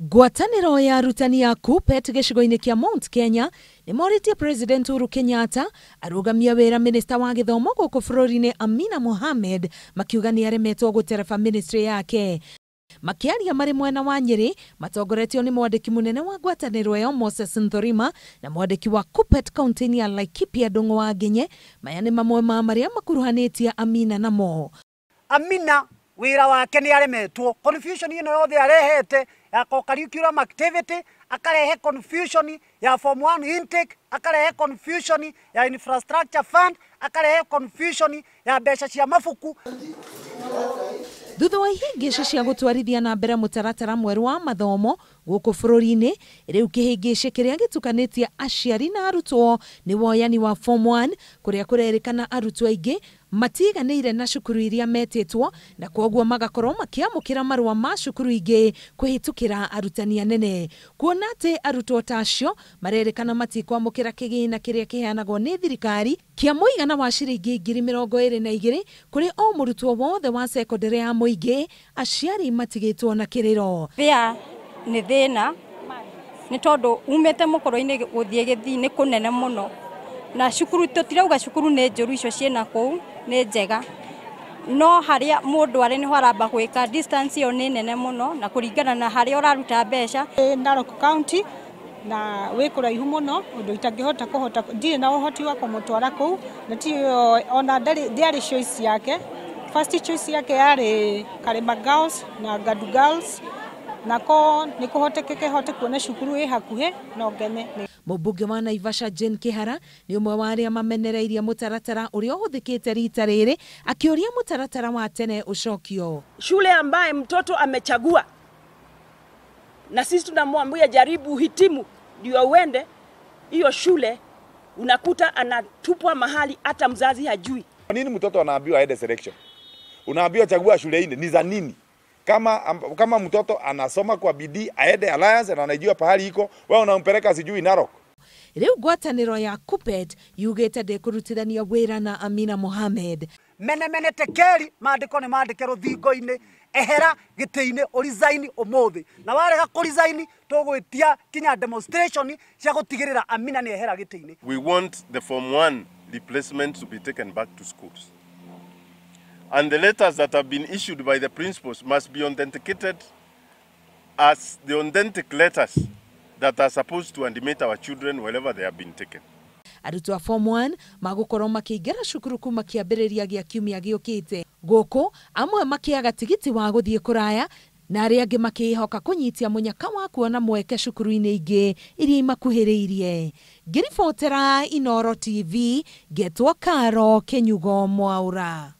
Ngwataniro ya arutani ya KUPPET gichigo-ini kia Mount Kenya ni moritie President Uhuru Kenyatta arugamia wira Minister wa githomo guku bururi-ini Amina Mohammed makiuga ni aremetwo gutereba ministry yake. Makiaria mari mwena wa Nyeri matongoretio ni mwandiki munene wa ngwataniro ya Moses Nthorima na mwandiki wa KUPPET kaunti ya Laikipia Ndung'u wa Nginye. Maya ni mamwe ma maria makuruhanitie Amina namo. Amina wira wake ni aremetwo, confusion ino yothe arehete ya curriculum activity, akarehe confusion ya form 1 intake, akarehe confusion ya infrastructure fund, akarehe confusion ya mbeca cia mafuku. Thutha wa ihingici cia gutwarithia na mbere mutaratara mweru wa mathomo guku bururi-ini, riu kihingici kiria gitukanitie aciari na arutwo ni woyani wa form 1 kuria kurerikana arutwo aingi matiganire na cukuru iria metitwo na koguo magakorwo makiamukira marua ma cukuru ingi kuhitukira arutani anene. Kuona ati arutwo tacio marerikana matikwamukira kigina kiria kiheanagwo ni thirikari kia muigana wa ciringi 22,000 kuri o murutwo wothe wa secondary ya muingi, aciari matigitwo na kiriro. Thia ni thina ni tondu umete mukoro-ini guthie githi ni kunene muno na cukuru tutirauga cukuru ni njuru icio ciena kou ni njega, no haria mundu ari ni haramba gwika distance yo ni nene muno na kuringana na haria uraruta mbeca. Inooro county na wikuraihu muno undu itangihota kuhota ndire na uhoti wa kumutwara kou na ti ona ndiari choice yake. First choice yake yari Karema Girls na Gadu Girls nako nikuhotekeke hote kuona cukuru ĩ hakuhe no ngene. Mũmbunge wa Naivasha Jane Kihara ni umwe wa aria mamenereirie mutaratara uria uhuthikite rita riri, akioria mutaratara wa tene ucokio. Shule ambaye mtoto amechagua na sisi tunamwambia jaribu hitimu ndio uende hiyo shule, unakuta anatupwa mahali hata mzazi hajui. Kwa nini mtoto anaambiwa aende selection? Unaambiwa chagua shule ine, ni za nini? Kama mtoto anasoma kwa bidii aende Alliance na anajua pahali iko, wewe unampeleka sijui Inooro. Riu ngwataniro ya KUPPET yugite ndekurutithania wira na Amina Mohammed. Mene tekeri maandiko ni maandike ruthingo-ini, ehera giti-ini resign umuthi, na warega ku resign tugwitia kinya demonstration cia gutigirira Amina ni ehera giti-ini. We want the form 1 replacement to be taken back to schools. And the letters that have been issued by the principals must be authenticated as the authentic letters that are supposed to animate our children wherever they have been taken. Arutwo form 1 magukorwo makiingira cukuru kuma kiambiriria gia kiumia giukite. Guku amwe makiaga tigiti wa guthie kuraya na aria angi makihoka kunyitia munyaka wa kuona mweke cukuru-ini ingi iria imakuhiriirie. Ngiribotera Inooro TV, Getwo Karo Kenyugo Mwaura.